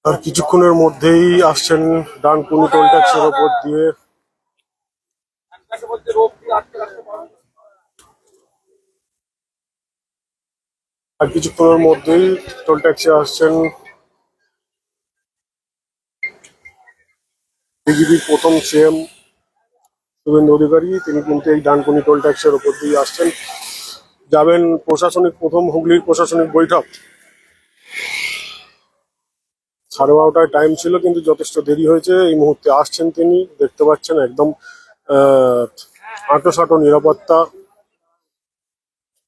আর কিছুক্ষণের মধ্যেই আসছেন ডানকুনি টোল ট্যাক্সের ওপর দিয়ে। আর কিছুক্ষণের মধ্যেই টোল ট্যাক্সে আসছেন বিজেপির প্রথম সিএম শুভেন্দু অধিকারী। তিনি কিন্তু এই ডানকুনি টোল ট্যাক্সের ওপর দিয়ে আসছেন, যাবেন প্রশাসনিক প্রথম হুগলির প্রশাসনিক বৈঠক। 12:30টায় টাইম ছিল, কিন্তু যথেষ্ট দেরি হয়েছে। এই মুহূর্তে আসছেন তিনি, দেখতে পাচ্ছেন একদম আঁটোসাঁটো নিরাপত্তা,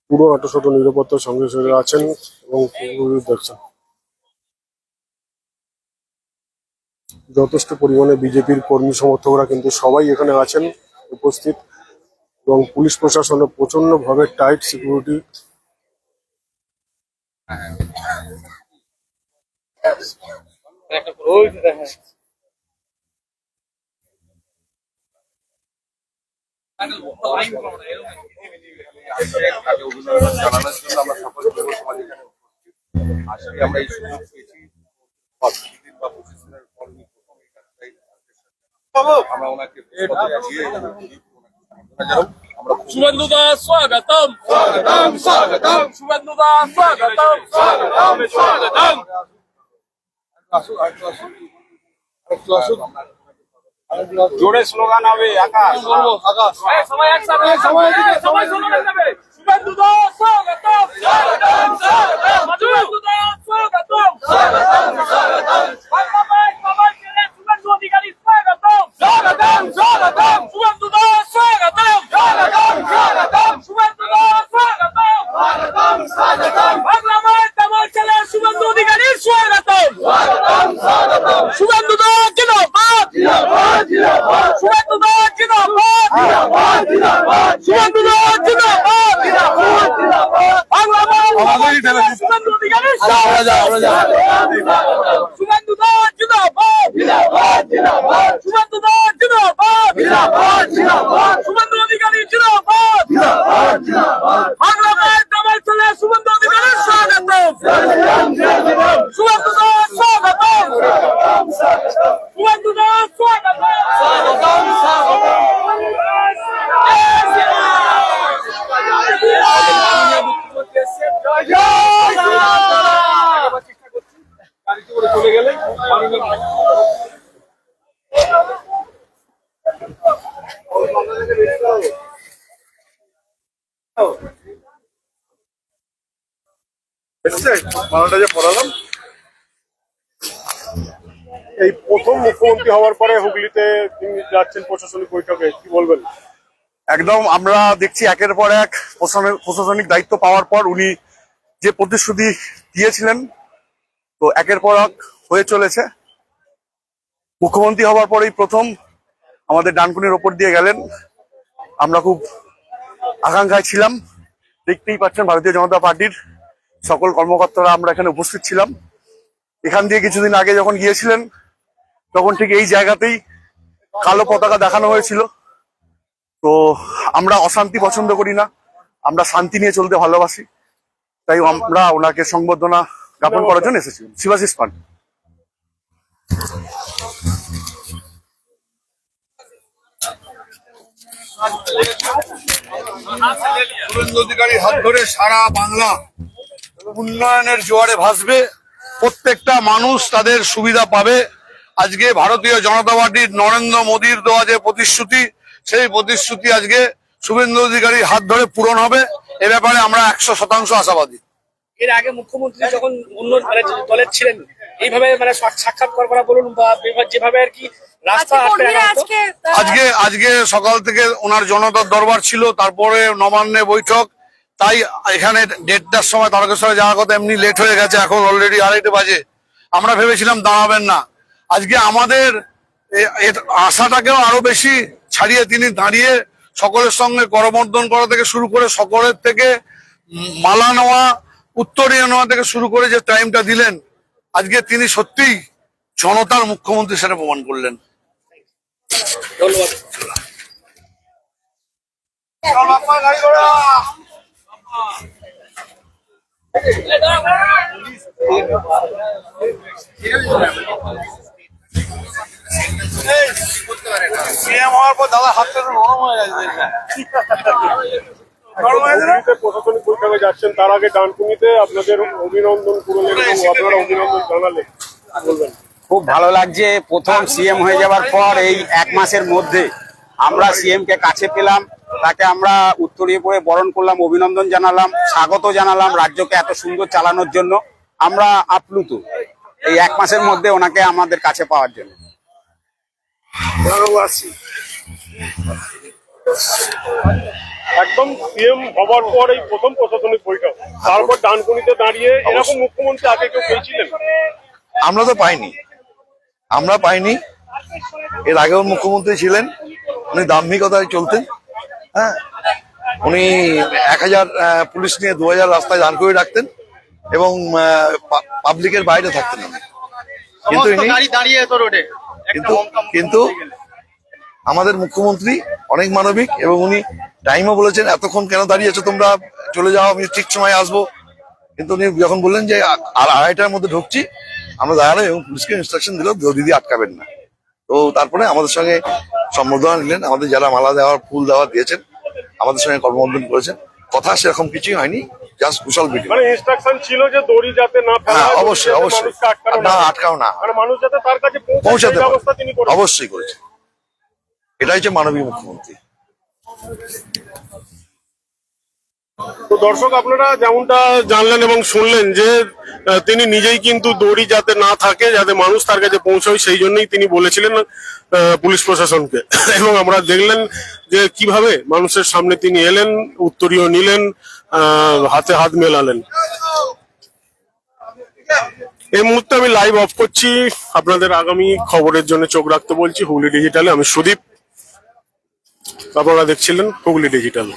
পুরো আঁটোসাঁটো নিরাপত্তার সঙ্গে সঙ্গে আছেন এবং দেখছেন যথেষ্ট পরিমাণে বিজেপির কর্মী সমর্থকরা কিন্তু সবাই এখানে আছেন উপস্থিত, এবং পুলিশ প্রশাসনের প্রচন্ড ভাবে টাইট সিকিউরিটি। शुभेंदु दा स्वागतम स्वागतम स्वागतम शुभेंदु दा स्वागतम स्वागतम स्वागतम जोड़े स्लोगान आवे आकाश आकाश समय एक समय स्लोगान देवे शुभेंदु दा स्वागतम स्वागतम स्वागतम शुभेंदु दा स्वागतम स्वागतम स्वागतम बाबा के शुभेंदु अधिकारी स्वागतम स्वागतम स्वागतम शुभेंदु दा स्वागतम स्वागतम स्वागतम शुभेंदु दा स्वागतम स्वागतम स्वागतम बांग्ला में तमाम चले शुभेंदु अधिकारी स्वागतम स्वागतम स्वागतम शुभेंदु दा जिंदाबाद जिंदाबाद जिंदाबाद शुभेंदु दा जिंदाबाद जिंदाबाद जिंदाबाद शुभेंदु दा जिंदाबाद जिंदाबाद जिंदाबाद बांग्ला में शुभेंदु अधिकारी स्वागतम शुभेंदु दा जिंदाबाद जिंदाबाद जिंदाबाद शुभेंदु दा जिंदाबाद जिंदाबाद जिंदाबाद शुभेंदु अधिकारी जिंदाबाद जिंदाबाद जिंदाबाद बांग्ला में तमाम चले शुभेंदु अधिकारी स्वागतम शुभेंदु दा स्वागतम शुभेंदु दा स्वागतम स्वागतम চলে গেলে মালাটা যে পড়ালাম, এই প্রথম মুখ্যমন্ত্রী হওয়ার পরে হুগলিতে তিনি যাচ্ছেন প্রশাসনিক বৈঠকে, কি বলবেন? একদম আমরা দেখছি একের পর এক প্রশাসনিক দায়িত্ব পাওয়ার পর উনি যে প্রতিশ্রুতি দিয়েছিলেন তো একের পর এক হয়ে চলেছে। মুখ্যমন্ত্রী হওয়ার পরেই প্রথম আমাদের ডানকুনির ওপর দিয়ে গেলেন। আমরা খুব আকাঙ্ক্ষায় ছিলাম। দেখতেই পাচ্ছেন ভারতীয় জনতা পার্টির সকল কর্মকর্তারা আমরা এখানে উপস্থিত ছিলাম। এখান দিয়ে কিছুদিন আগে যখন গিয়েছিলেন তখন ঠিক এই জায়গাতেই কালো পতাকা দেখানো হয়েছিল। তো আমরা অশান্তি পছন্দ করি না, আমরা শান্তি নিয়ে চলতে ভালোবাসি, তাই আমরা ওনাকে সংবর্ধনা জ্ঞাপন করার জন্য এসেছিলাম। শিবাশিস পান। শুভেন্দু অধিকারীর হাত ধরে সারা বাংলা উন্নয়নের জোয়ারে ভাসবে, প্রত্যেকটা মানুষ তাদের সুবিধা পাবে। আজকে ভারতীয় জনতা পার্টির নরেন্দ্র মোদীর দেওয়া যে প্রতিশ্রুতি, সেই প্রতিশ্রুতি আজকে শুভেন্দু অধিকারীর হাত ধরে পূরণ হবে। এ ব্যাপারে আমরা 100% আশাবাদী। এর আগে মুখ্যমন্ত্রী যখন অন্য দলের ছিলেন এইভাবে সাক্ষাৎকার করা বলুন বা যেভাবে আর কি রাস্তা আজকে সকাল থেকে ওনার জনতার দরবার ছিল, তারপরে নবান্নে বৈঠক, তাই এখানে 1:30টার সময় তারকেশ্বরে যাওয়ার কথা, এমনি লেট হয়ে গেছে, এখন অলরেডি 2:30 বাজে। আমরা ভেবেছিলাম দাঁড়াবেন না, আজকে আমাদের আশাটাকেও আরো বেশি ছাড়িয়ে তিনি দাঁড়িয়ে সকলের সঙ্গে করমর্দন করা থেকে শুরু করে সকলের থেকে মালা নেওয়া, উত্তরীয় নেওয়া থেকে শুরু করে যে টাইমটা দিলেন, আজকে তিনি সত্যিই জনতার মুখ্যমন্ত্রী সেটা প্রমাণ করলেন। ধন্যবাদ। সিএম হওয়ার পর দাদা হাতটা নরম হয়ে গেছে। হুগলিতে প্রশাসনিক বৈঠকে যাচ্ছেন, তার আগে ডানকুনিতে আপনাদের অভিনন্দন করলেন এবং আপনারা অভিনন্দন জানালেন, বলবেন? খুব ভালো লাগছে। প্রথম সিএম হয়ে যাওয়ার পর এই 1 মাসের মধ্যে আমরা সিএম কে কাছে পেলাম, তাকে আমরা উত্তরীয় পরে বরণ করলাম, অভিনন্দন জানালাম, স্বাগত জানালাম রাজ্যকে এত সুন্দর চালানোর জন্য। আমরা আপ্লুত এই 1 মাসের মধ্যে ওনাকে আমাদের কাছে পাওয়ার জন্য। একদম সিএম হবার পর এই প্রথম প্রশাসনিক বৈঠক, তারপর ডানকুনিতে দাঁড়িয়ে এরকম মুখ্যমন্ত্রী আগে কেউ পেয়েছিলেন? আমরা তো পাইনি, আমরা পাইনি। এর আগেও মুখ্যমন্ত্রী ছিলেন, উনি দাম্ভিকতায় চলতেন। হ্যাঁ, উনি 1000 পুলিশ নিয়ে 2000 রাস্তায় দাঁড় করে রাখতেন এবং পাবলিকের বাইরে থাকতেন উনি। কিন্তু কিন্তু আমাদের মুখ্যমন্ত্রী অনেক মানবিক এবং উনি টাইমও বলেছেন, এতক্ষণ কেন দাঁড়িয়ে আছো তোমরা, চলে যাও, আমি ঠিক সময় আসবো। কিন্তু উনি যখন বললেন যে 2:30টার মধ্যে ঢুকছি, আমরা দাঁড়ালাম এবং পুলিশকে ইনস্ট্রাকশন দিল দিদি আটকাবেন না। তো তারপরে আমাদের সঙ্গে সম্বর্ধনা নিলেন, আমাদের যারা মালা দেওয়ার ফুল দেওয়া দিয়েছেন, আমাদের সঙ্গে কর্মবন্ধন করেছেন। কথা সেরকম কিছুই হয়নি, জাস্ট কুশল ভিডিও। মানে ইনস্ট্রাকশন ছিল যে দড়ি যাতে না ফেলা হ্যাঁ, হয়, অবশ্যই অবশ্যই, মানুষকে আটকানো না হয়। আটকাও না, মানে মানুষ যাতে তার কাছে পৌঁছাতে সেই ব্যবস্থা তিনি পারে, করেছেন। অবশ্যই করেছে। এটাই হচ্ছে মানবিক মুখ্যমন্ত্রী। তো দর্শক, আপনারা যেমনটা জানলেন এবং শুনলেন যে তিনি নিজেই কিন্তু দড়ি যাতে না থাকে, যাতে মানুষ তার কাছে পৌঁছয়, সেই জন্যই তিনি বলেছিলেন পুলিশ প্রশাসনকে। এবং আমরা দেখলেন যে কিভাবে মানুষের সামনে তিনি এলেন, উত্তরীয় নিলেন, হাতে হাত মেলালেন। এই মুহূর্তে আমি লাইভ অফ করছি, আপনাদের আগামী খবরের জন্য চোখ রাখতে বলছি হুগলি ডিজিটালে। আমি সুদীপ, আপনারা দেখছিলেন হুগলি ডিজিটাল।